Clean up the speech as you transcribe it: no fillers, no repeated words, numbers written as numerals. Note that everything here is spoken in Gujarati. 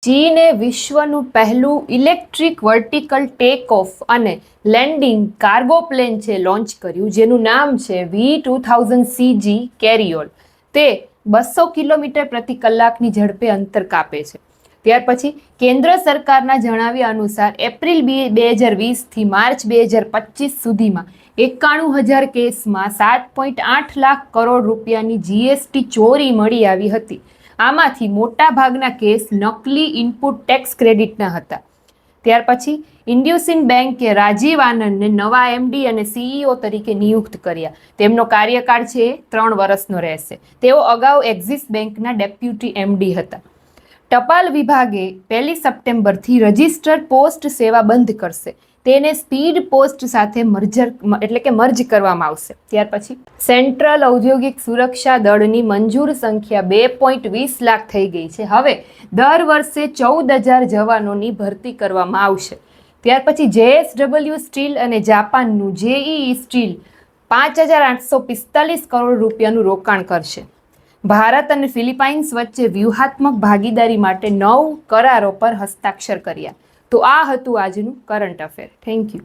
ચીને વિશ્વનું પહેલું ઇલેક્ટ્રિક વર્ટિકલ ટેક ઓફ અને લેન્ડિંગ કાર્ગો પ્લેન છે લોન્ચ કર્યું, જેનું નામ છે V2000CG કેરિયોલ. તે 200 કિલોમીટર પ્રતિ કલાકની ઝડપે અંતર કાપે છે. ત્યાર પછી કેન્દ્ર સરકારના જણાવ્યા અનુસાર એપ્રિલ 2020 થી માર્ચ 2025 સુધીમાં 91,000 કેસમાં 7.8 લાખ કરોડ રૂપિયાની જીએસટી ચોરી મળી આવી હતી. આમાંથી મોટા ભાગના કેસ નકલી ઇનપુટ ટેક્સ ક્રેડિટના હતા. ત્યાર પછી ઇન્ડ્યુસિન બેંકે રાજીવ આનંદને નવા એમડી અને સીઈઓ તરીકે નિયુક્ત કર્યા. તેમનો કાર્યકાળ છે 3 વર્ષનો રહેશે. તેઓ અગાઉ એક્સિસ બેંકના ડેપ્યુટી એમડી હતા. ટપાલ વિભાગે 1 સપ્ટેમ્બરથી રજિસ્ટર્ડ પોસ્ટ સેવા બંધ કરશે. તેને સ્પીડ પોસ્ટ સાથે મર્જ કરવામાં આવશે. ત્યાર પછી સેન્ટ્રલ ઔદ્યોગિક સુરક્ષા દળની મંજૂર સંખ્યા 2.20 લાખ થઈ ગઈ છે. હવે દર વર્ષે 14,000 જવાનોની ભરતી કરવામાં આવશે. ત્યાર પછી JSW સ્ટીલ અને જાપાનનું JEE સ્ટીલ 5,845 કરોડ રૂપિયાનું રોકાણ કરશે. ભારત અને ફિલિપાઇન્સ વચ્ચે વ્યૂહાત્મક ભાગીદારી માટે 9 કરારો પર હસ્તાક્ષર કર્યા. તો આ હતું આજનું કરંટ અફેર. Thank you.